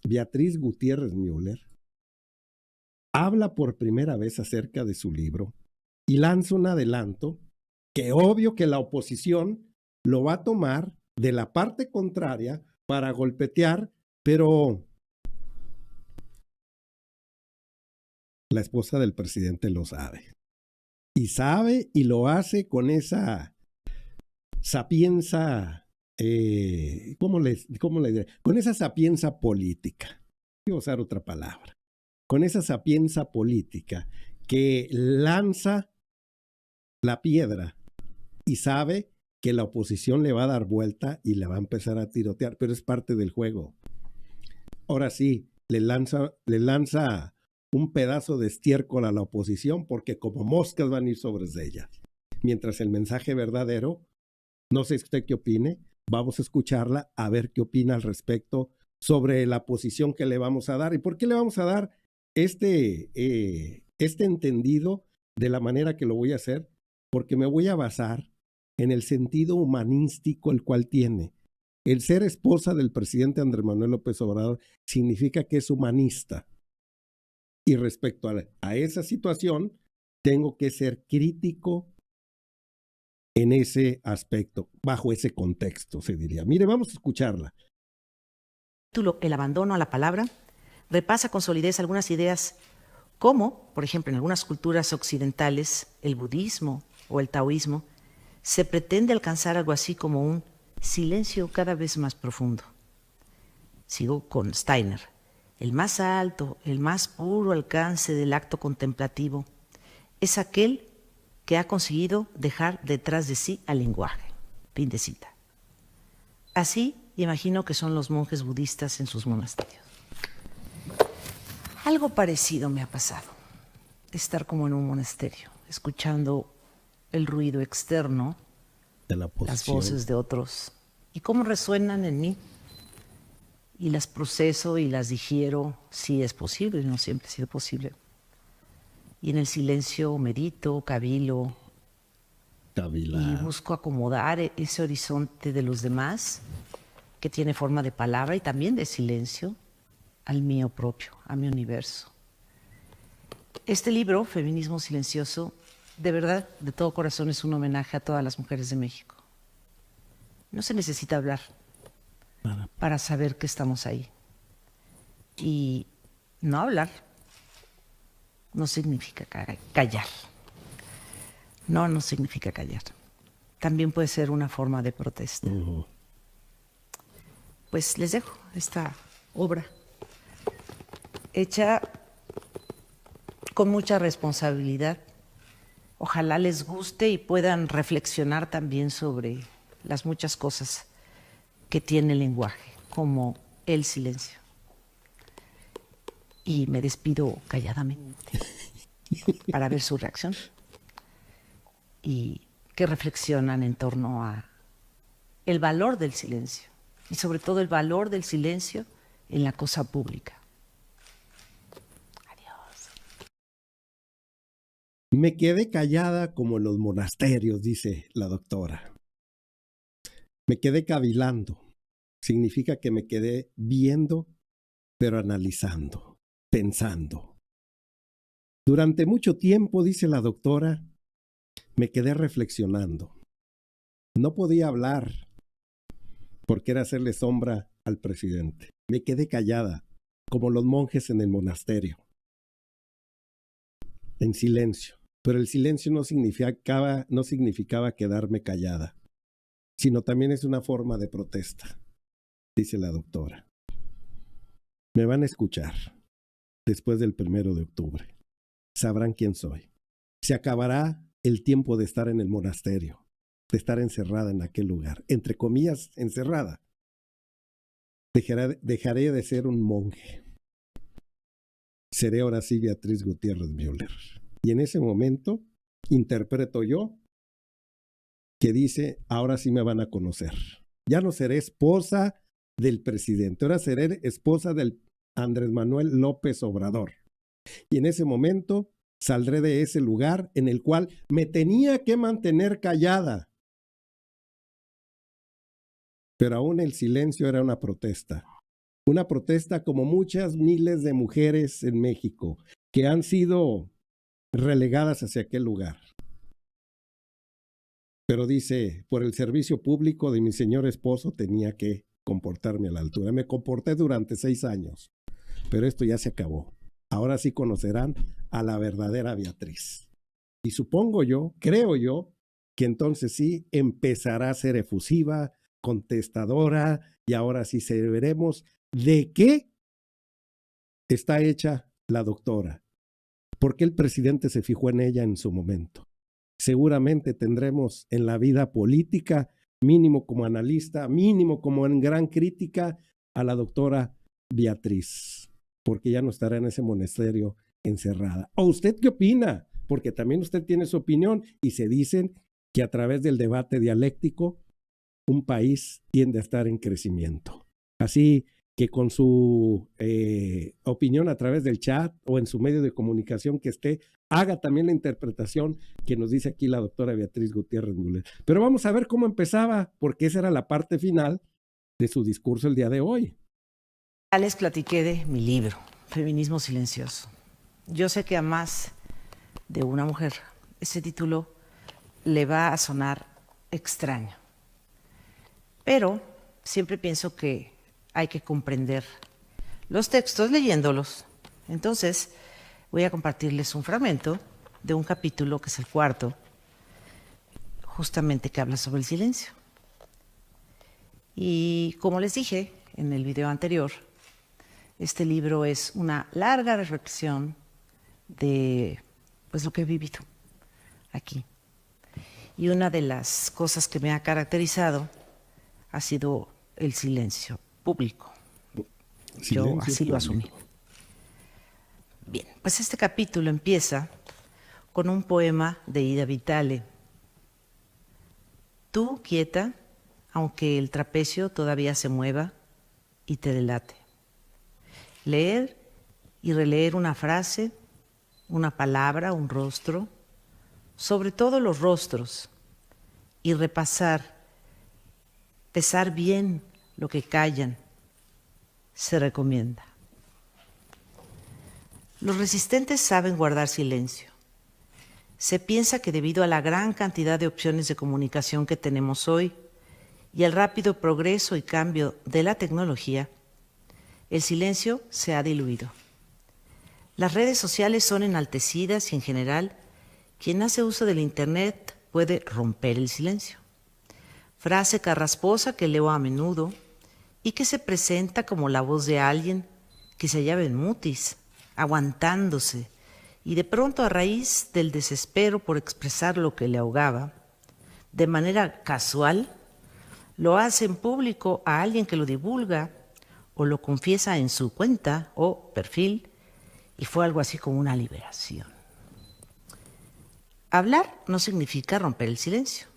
Beatriz Gutiérrez Müller, habla por primera vez acerca de su libro y lanza un adelanto que obvio que la oposición lo va a tomar de la parte contraria para golpetear, pero la esposa del presidente lo sabe. Y sabe y lo hace con esa sapienza, ¿cómo le diré? Con esa sapienza política. Voy a usar otra palabra. Con esa sapienza política que lanza la piedra y sabe que la oposición le va a dar vuelta y le va a empezar a tirotear, pero es parte del juego. Ahora sí, le lanza un pedazo de estiércol a la oposición porque como moscas van a ir sobre ellas. Mientras el mensaje verdadero, no sé usted qué opine, vamos a escucharla a ver qué opina al respecto sobre la posición que le vamos a dar y por qué le vamos a dar este entendido de la manera que lo voy a hacer, porque me voy a basar en el sentido humanístico el cual tiene. El ser esposa del presidente Andrés Manuel López Obrador significa que es humanista. Y respecto a esa situación, tengo que ser crítico en ese aspecto, bajo ese contexto, se diría. Mire, vamos a escucharla. El abandono a la palabra repasa con solidez algunas ideas como, por ejemplo, en algunas culturas occidentales, el budismo o el taoísmo, se pretende alcanzar algo así como un silencio cada vez más profundo. Sigo con Steiner. El más alto, el más puro alcance del acto contemplativo es aquel que ha conseguido dejar detrás de sí al lenguaje. Fin de cita. Así imagino que son los monjes budistas en sus monasterios. Algo parecido me ha pasado. Estar como en un monasterio, escuchando el ruido externo, de la las voces de otros, y cómo resuenan en mí. Y las proceso y las digiero, si es posible, no siempre ha sido posible. Y en el silencio medito, cavilo, y busco acomodar ese horizonte de los demás, que tiene forma de palabra y también de silencio, al mío propio, a mi universo. Este libro, Feminismo Silencioso, de verdad, de todo corazón, es un homenaje a todas las mujeres de México. No se necesita hablar para saber que estamos ahí. Y no hablar no significa callar. No significa callar. También puede ser una forma de protesta. Pues les dejo esta obra hecha con mucha responsabilidad. Ojalá les guste y puedan reflexionar también sobre las muchas cosas que tiene el lenguaje, como el silencio. Y me despido calladamente para ver su reacción y que reflexionan en torno a el valor del silencio y sobre todo el valor del silencio en la cosa pública. Adiós. Me quedé callada como en los monasterios, dice la doctora. Me quedé cavilando. Significa que me quedé viendo, pero analizando, pensando. Durante mucho tiempo, dice la doctora, me quedé reflexionando. No podía hablar porque era hacerle sombra al presidente. Me quedé callada, como los monjes en el monasterio, en silencio. Pero el silencio no significaba quedarme callada, sino también es una forma de protesta, dice la doctora. Me van a escuchar después del 1 de octubre. Sabrán quién soy. Se acabará el tiempo de estar en el monasterio, de estar encerrada en aquel lugar, entre comillas, encerrada. Dejaré de ser un monje. Seré ahora sí Beatriz Gutiérrez Müller. Y en ese momento interpreto yo que dice, ahora sí me van a conocer. Ya no seré esposa del presidente, ahora seré esposa del Andrés Manuel López Obrador. Y en ese momento saldré de ese lugar en el cual me tenía que mantener callada. Pero aún el silencio era una protesta. Una protesta como muchas miles de mujeres en México que han sido relegadas hacia aquel lugar. Pero dice, por el servicio público de mi señor esposo tenía que comportarme a la altura. Me comporté durante 6 años, pero esto ya se acabó. Ahora sí conocerán a la verdadera Beatriz. Y supongo yo, creo yo, que entonces sí empezará a ser efusiva, contestadora, y ahora sí veremos de qué está hecha la doctora. ¿Por qué el presidente se fijó en ella en su momento? Seguramente tendremos en la vida política, mínimo como analista, mínimo como en gran crítica, a la doctora Beatriz, porque ya no estará en ese monasterio encerrada. ¿O usted qué opina? Porque también usted tiene su opinión y se dicen que a través del debate dialéctico un país tiende a estar en crecimiento. Así que con su opinión a través del chat o en su medio de comunicación que esté, haga también la interpretación que nos dice aquí la doctora Beatriz Gutiérrez Müller. Pero vamos a ver cómo empezaba, porque esa era la parte final de su discurso el día de hoy. Ya les platiqué de mi libro, Feminismo Silencioso. Yo sé que a más de una mujer ese título le va a sonar extraño, pero siempre pienso que hay que comprender los textos leyéndolos. Entonces, voy a compartirles un fragmento de un capítulo, que es el 4, justamente que habla sobre el silencio. Y como les dije en el video anterior, este libro es una larga reflexión de pues, lo que he vivido aquí. Y una de las cosas que me ha caracterizado ha sido el silencio público. Yo así lo asumí. Bien, pues este capítulo empieza con un poema de Ida Vitale. Tú, quieta, aunque el trapecio todavía se mueva y te delate. Leer y releer una frase, una palabra, un rostro, sobre todo los rostros, y repasar, pesar bien lo que callan, se recomienda. Los resistentes saben guardar silencio. Se piensa que debido a la gran cantidad de opciones de comunicación que tenemos hoy y al rápido progreso y cambio de la tecnología, el silencio se ha diluido. Las redes sociales son enaltecidas y en general, quien hace uso del Internet puede romper el silencio. Frase carrasposa que leo a menudo y que se presenta como la voz de alguien que se hallaba en mutis, aguantándose, y de pronto a raíz del desespero por expresar lo que le ahogaba, de manera casual, lo hace en público a alguien que lo divulga o lo confiesa en su cuenta o perfil, y fue algo así como una liberación. Hablar no significa romper el silencio.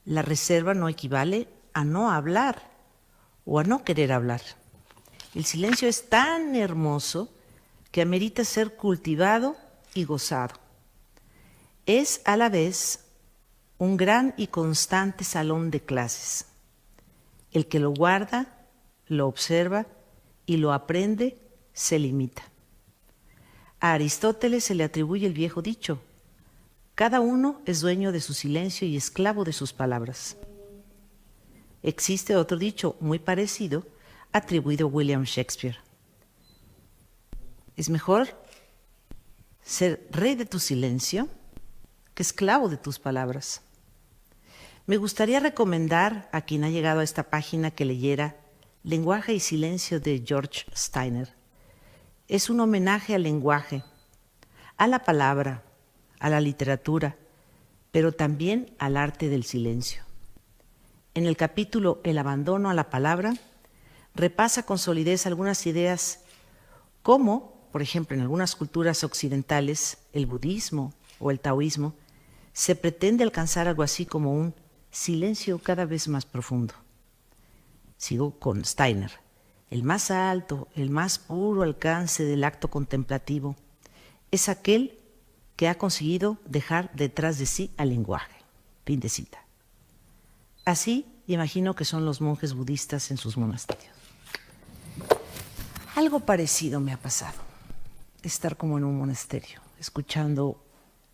La reserva no equivale a no hablar o a no querer hablar. El silencio es tan hermoso que amerita ser cultivado y gozado. Es a la vez un gran y constante salón de clases. El que lo guarda, lo observa y lo aprende, se limita. A Aristóteles se le atribuye el viejo dicho: cada uno es dueño de su silencio y esclavo de sus palabras. Existe otro dicho muy parecido, atribuido a William Shakespeare. Es mejor ser rey de tu silencio que esclavo de tus palabras. Me gustaría recomendar a quien ha llegado a esta página que leyera Lenguaje y Silencio de George Steiner. Es un homenaje al lenguaje, a la palabra, a la literatura, pero también al arte del silencio. En el capítulo El abandono a la palabra, repasa con solidez algunas ideas como, por ejemplo, en algunas culturas occidentales, el budismo o el taoísmo, se pretende alcanzar algo así como un silencio cada vez más profundo. Sigo con Steiner. El más alto, el más puro alcance del acto contemplativo es aquel que ha conseguido dejar detrás de sí al lenguaje. Fin de cita. Así imagino que son los monjes budistas en sus monasterios. Algo parecido me ha pasado. Estar como en un monasterio, escuchando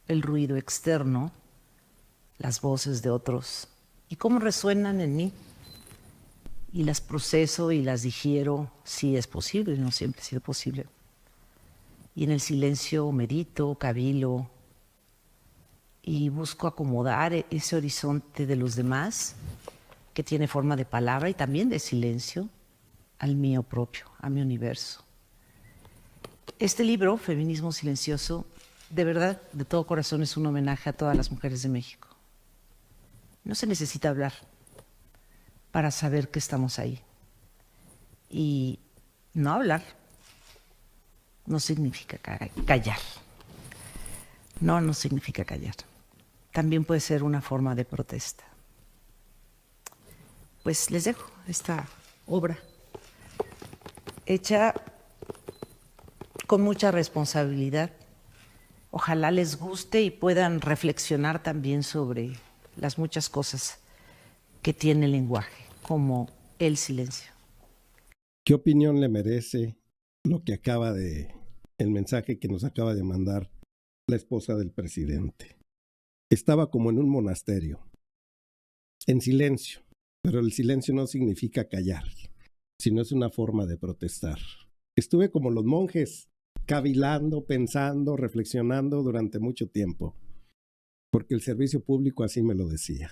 el ruido externo, las voces de otros y cómo resuenan en mí. Y las proceso y las digiero, si es posible, no siempre ha sido posible. Y en el silencio medito, cavilo y busco acomodar ese horizonte de los demás, que tiene forma de palabra y también de silencio, al mío propio, a mi universo. Este libro, Feminismo Silencioso, de verdad, de todo corazón, es un homenaje a todas las mujeres de México. No se necesita hablar para saber que estamos ahí. Y no hablar no significa callar. No significa callar. También puede ser una forma de protesta. Pues les dejo esta obra hecha con mucha responsabilidad. Ojalá les guste y puedan reflexionar también sobre las muchas cosas que tiene el lenguaje, como el silencio. ¿Qué opinión le merece el mensaje que nos acaba de mandar la esposa del presidente? Estaba como en un monasterio, en silencio, pero el silencio no significa callar, sino es una forma de protestar. Estuve como los monjes, cavilando, pensando, reflexionando durante mucho tiempo, porque el servicio público así me lo decía.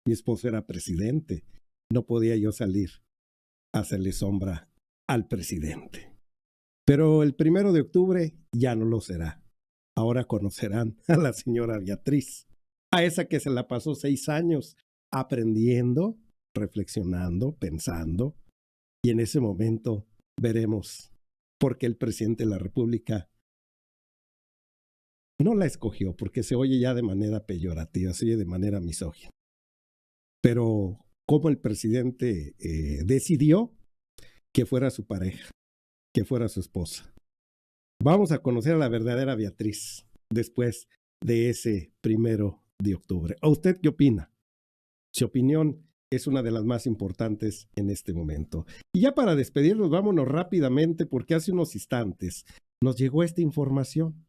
Mi esposo era presidente, no podía yo salir a hacerle sombra al presidente. Pero el 1 de octubre ya no lo será. Ahora conocerán a la señora Beatriz, a esa que se la pasó 6 años aprendiendo, reflexionando, pensando, y en ese momento veremos por qué el presidente de la República no la escogió, porque se oye ya de manera peyorativa, se oye de manera misógina. Pero cómo el presidente decidió que fuera su pareja, que fuera su esposa. Vamos a conocer a la verdadera Beatriz después de ese 1 de octubre. ¿A usted qué opina? Su opinión es una de las más importantes en este momento. Y ya para despedirnos, vámonos rápidamente porque hace unos instantes nos llegó esta información.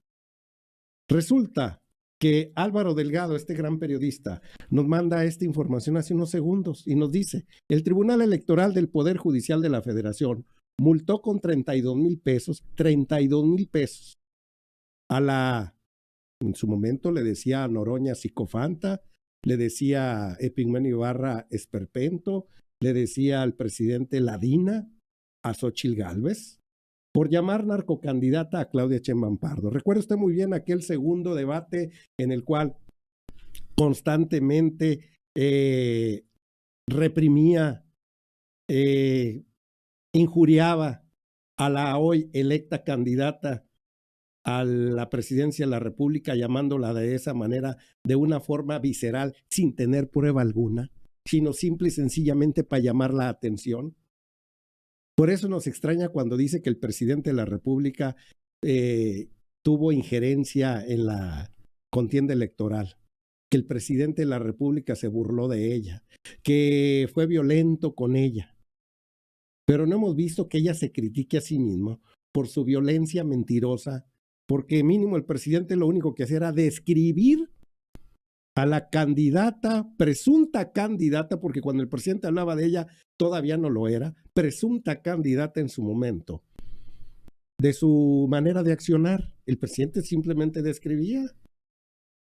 Resulta que Álvaro Delgado, este gran periodista, nos manda esta información hace unos segundos y nos dice: el Tribunal Electoral del Poder Judicial de la Federación multó con 32,000 pesos, 32,000 pesos, en su momento le decía a Noroña psicofanta, le decía a Epigmenio Ibarra esperpento, le decía al presidente Ladina, a Xóchitl Gálvez, por llamar narcocandidata a Claudia Sheinbaum Pardo. Recuerda usted muy bien aquel segundo debate en el cual constantemente reprimía, injuriaba a la hoy electa candidata a la presidencia de la República, llamándola de esa manera, de una forma visceral, sin tener prueba alguna, sino simple y sencillamente para llamar la atención. Por eso nos extraña cuando dice que el presidente de la República tuvo injerencia en la contienda electoral, que el presidente de la República se burló de ella, que fue violento con ella. Pero no hemos visto que ella se critique a sí misma por su violencia mentirosa, porque mínimo el presidente lo único que hacía era describir a la candidata, presunta candidata, porque cuando el presidente hablaba de ella todavía no lo era, presunta candidata en su momento, de su manera de accionar. El presidente simplemente describía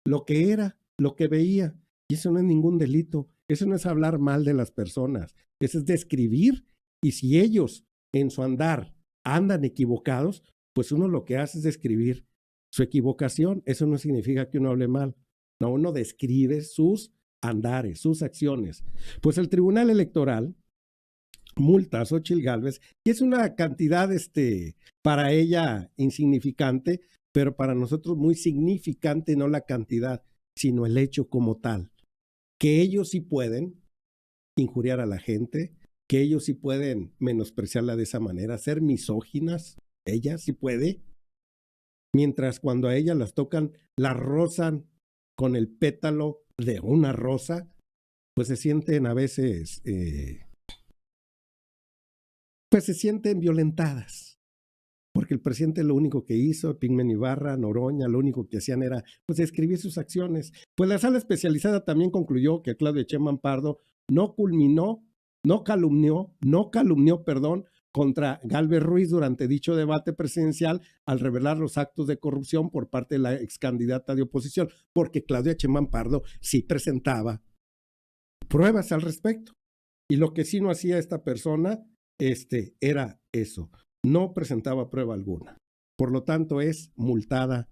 lo que era, lo que veía, y eso no es ningún delito, eso no es hablar mal de las personas, eso es describir, y si ellos en su andar andan equivocados, pues uno lo que hace es describir su equivocación. Eso no significa que uno hable mal. No, uno describe sus andares, sus acciones. Pues el Tribunal Electoral multa a Xóchitl Gálvez, y es una cantidad para ella insignificante, pero para nosotros muy significante, no la cantidad, sino el hecho como tal. Que ellos sí pueden injuriar a la gente, que ellos sí pueden menospreciarla de esa manera, ser misóginas, ella sí puede, mientras cuando a ella las tocan, la rozan con el pétalo de una rosa, pues se sienten a veces, pues se sienten violentadas. porque el presidente lo único que hizo, Pigmen Ibarra, Noroña, lo único que hacían era pues escribir sus acciones. Pues la sala especializada también concluyó que Claudia Sheinbaum Pardo no calumnió, contra Galvez Ruiz durante dicho debate presidencial al revelar los actos de corrupción por parte de la ex candidata de oposición, porque Claudia Sheinbaum Pardo sí presentaba pruebas al respecto. Y lo que sí no hacía esta persona era eso, no presentaba prueba alguna. Por lo tanto, es multada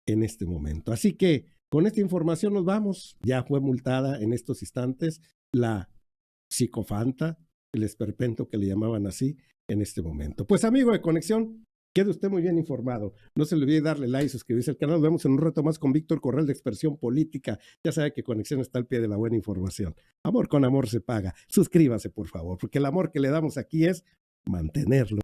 en este momento. Así que con esta información nos vamos. Ya fue multada en estos instantes la psicofanta, el esperpento que le llamaban así en este momento. Pues amigo de Conexión, quede usted muy bien informado. No se le olvide darle like, suscribirse al canal. Nos vemos en un rato más con Víctor Corral de Expresión Política. Ya sabe que Conexión está al pie de la buena información. Amor con amor se paga. Suscríbase, por favor, porque el amor que le damos aquí es mantenerlo